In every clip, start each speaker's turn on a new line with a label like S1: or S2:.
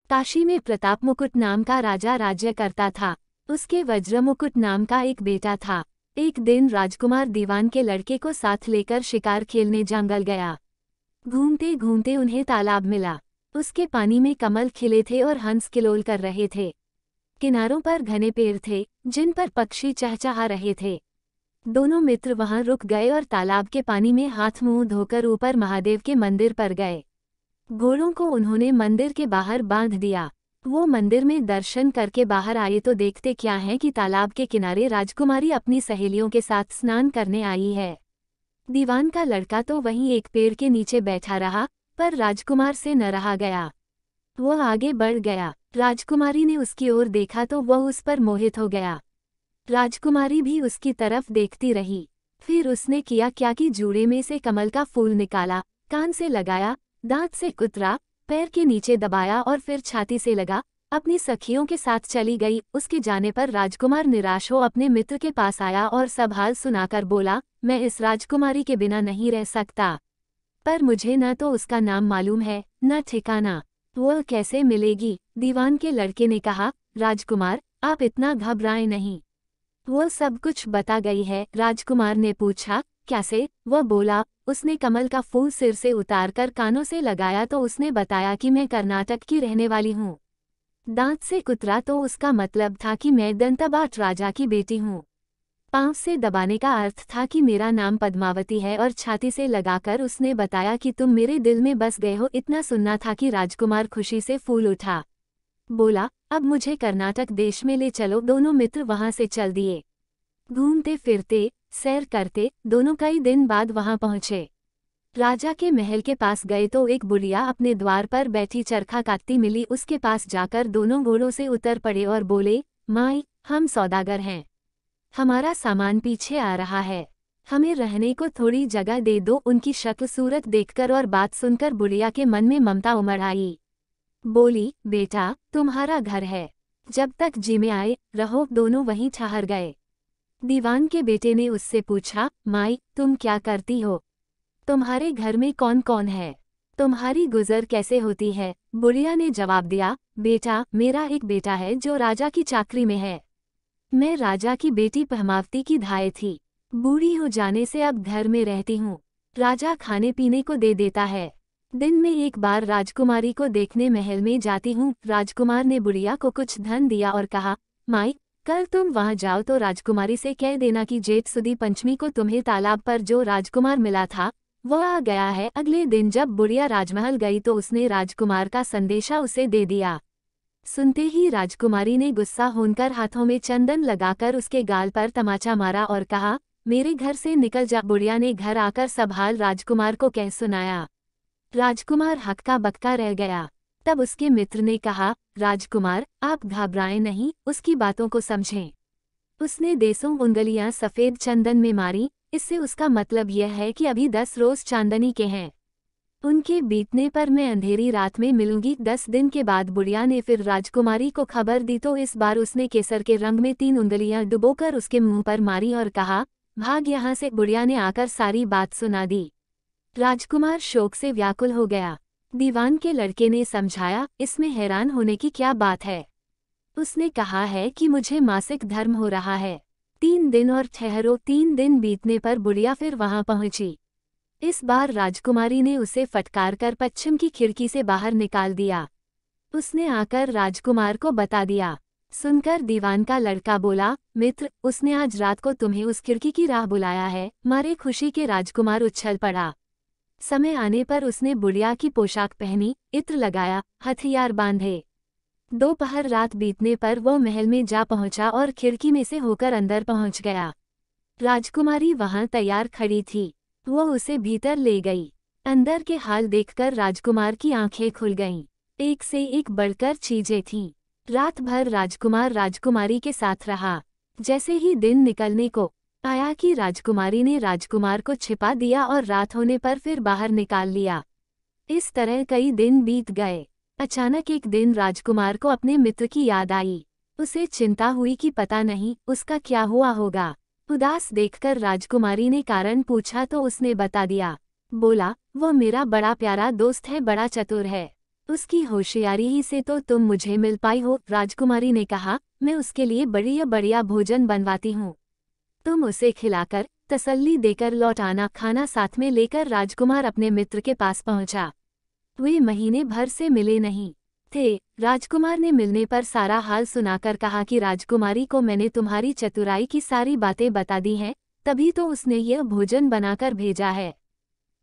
S1: काशी में प्रताप मुकुट नाम का राजा राज्य करता था। उसके वज्र मुकुट नाम का एक बेटा था। एक दिन राजकुमार दीवान के लड़के को साथ लेकर शिकार खेलने जंगल गया। घूमते घूमते उन्हें तालाब मिला। उसके पानी में कमल खिले थे और हंस किलोल कर रहे थे। किनारों पर घने पेड़ थे जिन पर पक्षी चहचहा रहे थे। दोनों मित्र वहां रुक गए और तालाब के पानी में हाथ मुंह धोकर ऊपर महादेव के मंदिर पर गए। घोड़ों को उन्होंने मंदिर के बाहर बांध दिया। वो मंदिर में दर्शन करके बाहर आए तो देखते क्या है कि तालाब के किनारे राजकुमारी अपनी सहेलियों के साथ स्नान करने आई है। दीवान का लड़का तो वहीं एक पेड़ के नीचे बैठा रहा, पर राजकुमार से न रहा गया। वह आगे बढ़ गया। राजकुमारी ने उसकी ओर देखा तो वह उस पर मोहित हो गया। राजकुमारी भी उसकी तरफ देखती रही। फिर उसने किया क्या कि जूड़े में से कमल का फूल निकाला, कान से लगाया, दांत से कुतरा, पैर के नीचे दबाया और फिर छाती से लगा, अपनी सखियों के साथ चली गई। उसके जाने पर राजकुमार निराश हो अपने मित्र के पास आया और सब हाल सुनाकर बोला, मैं इस राजकुमारी के बिना नहीं रह सकता, पर मुझे न तो उसका नाम मालूम है न ठिकाना। वह कैसे मिलेगी? दीवान के लड़के ने कहा, राजकुमार आप इतना घबराएं नहीं, वह सब कुछ बता गई है। राजकुमार ने पूछा, कैसे? वह बोला, उसने कमल का फूल सिर से उतारकर कानों से लगाया तो उसने बताया कि मैं कर्नाटक की रहने वाली हूँ। दांत से कुतरा तो उसका मतलब था कि मैं दंतबाट राजा की बेटी हूँ। पांव से दबाने का अर्थ था कि मेरा नाम पद्मावती है और छाती से लगाकर उसने बताया कि तुम मेरे दिल में बस गए हो। इतना सुनना था कि राजकुमार खुशी से फूल उठा। बोला, अब मुझे कर्नाटक देश में ले चलो। दोनों मित्र वहां से चल दिए। घूमते फिरते सैर करते दोनों कई दिन बाद वहां पहुंचे। राजा के महल के पास गए तो एक बुढ़िया अपने द्वार पर बैठी चरखा काटती मिली। उसके पास जाकर दोनों घोड़ों से उतर पड़े और बोले, माई हम सौदागर हैं, हमारा सामान पीछे आ रहा है, हमें रहने को थोड़ी जगह दे दो। उनकी शक्ल सूरत देखकर और बात सुनकर बुढ़िया के मन में ममता उमड़ आई। बोली, बेटा तुम्हारा घर है, जब तक जी में आए रहो। दोनों वहीं ठहर गए। दीवान के बेटे ने उससे पूछा, माई तुम क्या करती हो? तुम्हारे घर में कौन कौन है? तुम्हारी गुजर कैसे होती है? बुढ़िया ने जवाब दिया, बेटा मेरा एक बेटा है जो राजा की चाकरी में है। मैं राजा की बेटी पद्मावती की धाय थी। बूढ़ी हो जाने से अब घर में रहती हूँ। राजा खाने पीने को दे देता है। दिन में एक बार राजकुमारी को देखने महल में जाती हूँ। राजकुमार ने बुढ़िया को कुछ धन दिया और कहा, माई कल तुम वहां जाओ तो राजकुमारी से कह देना कि जेठ सुदी पंचमी को तुम्हें तालाब पर जो राजकुमार मिला था वह आ गया है। अगले दिन जब बुढ़िया राजमहल गई तो उसने राजकुमार का संदेशा उसे दे दिया। सुनते ही राजकुमारी ने गुस्सा होकर हाथों में चंदन लगाकर उसके गाल पर तमाचा मारा और कहा, मेरे घर से निकल जा। बुढ़िया ने घर आकर सब हाल राजकुमार को कह सुनाया। राजकुमार हक्का बक्का रह गया। तब उसके मित्र ने कहा, राजकुमार आप घबराएं नहीं, उसकी बातों को समझें। उसने देसों उंगलियां सफेद चंदन में मारी, इससे उसका मतलब यह है कि अभी 10 रोज चांदनी के हैं। उनके बीतने पर मैं अंधेरी रात में मिलूंगी। 10 दिन के बाद बुढ़िया ने फिर राजकुमारी को खबर दी तो इस बार उसने केसर के रंग में 3 उंगलियां डुबोकर उसके मुंह पर मारी और कहा, भाग यहाँ से। बुढ़िया ने आकर सारी बात सुना दी। राजकुमार शोक से व्याकुल हो गया। दीवान के लड़के ने समझाया, इसमें हैरान होने की क्या बात है? उसने कहा है कि मुझे मासिक धर्म हो रहा है। 3 दिन और ठहरो। 3 दिन बीतने पर बुढ़िया फिर वहां पहुंची। इस बार राजकुमारी ने उसे फटकार कर पश्चिम की खिड़की से बाहर निकाल दिया। उसने आकर राजकुमार को बता दिया। सुनकर दीवान का लड़का बोला, मित्र उसने आज रात को तुम्हें उस खिड़की की राह बुलाया है। मारे खुशी के राजकुमार उछल पड़ा। समय आने पर उसने बुढ़िया की पोशाक पहनी, इत्र लगाया, हथियार बांधे। दोपहर रात बीतने पर वो महल में जा पहुंचा और खिड़की में से होकर अंदर पहुंच गया। राजकुमारी वहां तैयार खड़ी थी। वो उसे भीतर ले गई। अंदर के हाल देखकर राजकुमार की आंखें खुल गईं। एक से एक बढ़कर चीजें थीं। रात भर राजकुमार राजकुमारी के साथ रहा। जैसे ही दिन निकलने को आया कि राजकुमारी ने राजकुमार को छिपा दिया और रात होने पर फिर बाहर निकाल लिया। इस तरह कई दिन बीत गए। अचानक एक दिन राजकुमार को अपने मित्र की याद आई। उसे चिंता हुई कि पता नहीं उसका क्या हुआ होगा। उदास देखकर राजकुमारी ने कारण पूछा तो उसने बता दिया। बोला, वह मेरा बड़ा प्यारा दोस्त है, बड़ा चतुर है। उसकी होशियारी ही से तो तुम मुझे मिल पाई हो। राजकुमारी ने कहा, मैं उसके लिए बढ़िया बढ़िया भोजन बनवाती हूँ, तुम उसे खिलाकर तसल्ली देकर लौट आना। खाना साथ में लेकर राजकुमार अपने मित्र के पास पहुंचा। वे महीने भर से मिले नहीं थे। राजकुमार ने मिलने पर सारा हाल सुनाकर कहा कि राजकुमारी को मैंने तुम्हारी चतुराई की सारी बातें बता दी हैं, तभी तो उसने यह भोजन बनाकर भेजा है।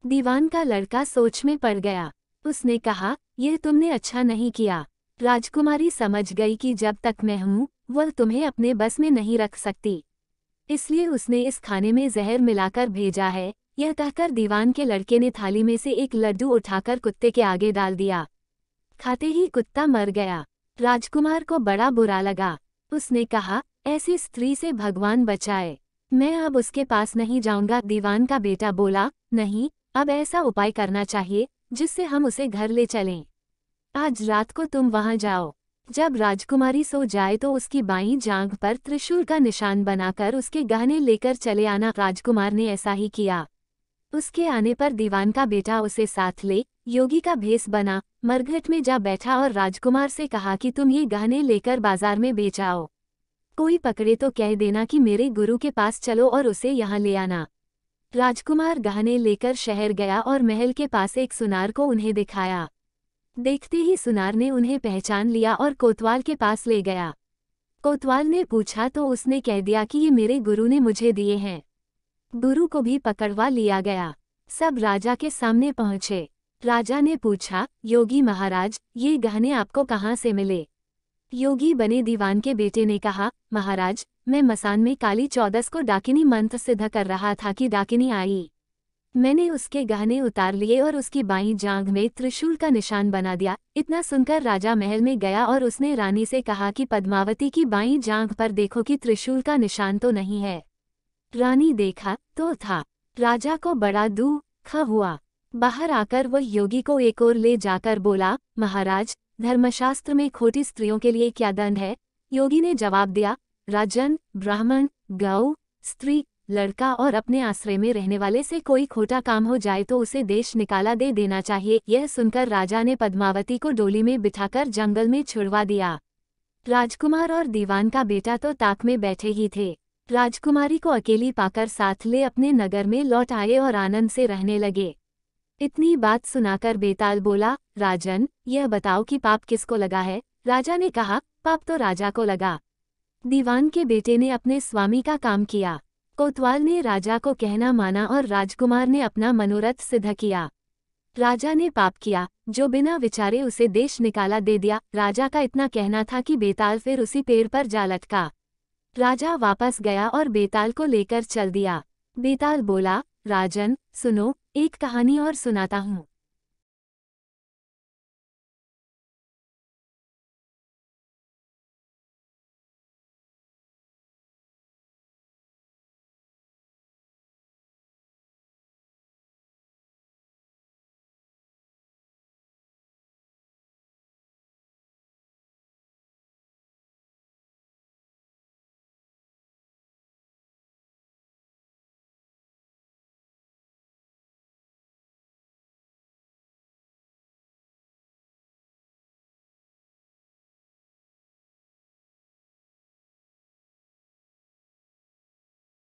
S1: दीवान का लड़का सोच में पड़ गया। उसने कहा, यह तुमने अच्छा नहीं किया। राजकुमारी समझ गई कि जब तक मैं हूँ वह तुम्हें अपने बस में नहीं रख सकती, इसलिए उसने इस खाने में जहर मिलाकर भेजा है। यह कहकर दीवान के लड़के ने थाली में से एक लड्डू उठाकर कुत्ते के आगे डाल दिया। खाते ही कुत्ता मर गया। राजकुमार को बड़ा बुरा लगा। उसने कहा, ऐसी स्त्री से भगवान बचाए, मैं अब उसके पास नहीं जाऊंगा। दीवान का बेटा बोला, नहीं, अब ऐसा उपाय करना चाहिए जिससे हम उसे घर ले चलें। आज रात को तुम वहां जाओ। जब राजकुमारी सो जाए तो उसकी बाईं जांघ पर त्रिशूल का निशान बनाकर उसके गहने लेकर चले आना। राजकुमार ने ऐसा ही किया। उसके आने पर दीवान का बेटा उसे साथ ले योगी का भेष बना, मरघट में जा बैठा और राजकुमार से कहा कि तुम ये गहने लेकर बाजार में बेच आओ। कोई पकड़े तो कह देना कि मेरे गुरु के पास चलो और उसे यहाँ ले आना। राजकुमार गहने लेकर शहर गया और महल के पास एक सुनार को उन्हें दिखाया। देखते ही सुनार ने उन्हें पहचान लिया और कोतवाल के पास ले गया। कोतवाल ने पूछा तो उसने कह दिया कि ये मेरे गुरु ने मुझे दिए हैं। गुरु को भी पकड़वा लिया गया। सब राजा के सामने पहुंचे। राजा ने पूछा, योगी महाराज, ये गहने आपको कहाँ से मिले? योगी बने दीवान के बेटे ने कहा, महाराज, मैं मसान में काली चौदस को डाकिनी मंत्र सिद्ध कर रहा था कि डाकिनी आई। मैंने उसके गहने उतार लिए और उसकी बाईं जांघ में त्रिशूल का निशान बना दिया। इतना सुनकर राजा महल में गया और उसने रानी से कहा कि पद्मावती की बाईं जांघ पर देखो कि त्रिशूल का निशान तो नहीं है। रानी देखा तो था। राजा को बड़ा दुख हुआ। बाहर आकर वह योगी को एक ओर ले जाकर बोला, महाराज, धर्मशास्त्र में खोटी स्त्रियों के लिए क्या दंड है? योगी ने जवाब दिया, राजन, ब्राह्मण, गौ, स्त्री, लड़का और अपने आश्रय में रहने वाले से कोई खोटा काम हो जाए तो उसे देश निकाला दे देना चाहिए। यह सुनकर राजा ने पद्मावती को डोली में बिठाकर जंगल में छुड़वा दिया। राजकुमार और दीवान का बेटा तो ताक में बैठे ही थे। राजकुमारी को अकेली पाकर साथ ले अपने नगर में लौट आए और आनंद से रहने लगे। इतनी बात सुनाकर बेताल बोला, राजन, यह बताओ कि पाप किसको लगा है? राजा ने कहा, पाप तो राजा को लगा। दीवान के बेटे ने अपने स्वामी का काम किया। कोतवाल ने राजा को कहना माना और राजकुमार ने अपना मनोरथ सिद्ध किया। राजा ने पाप किया, जो बिना विचारे उसे देश निकाला दे दिया। राजा का इतना कहना था कि बेताल फिर उसी पेड़ पर जा लटका। राजा वापस गया और बेताल को लेकर चल दिया। बेताल बोला, राजन, सुनो, एक कहानी और सुनाता हूँ।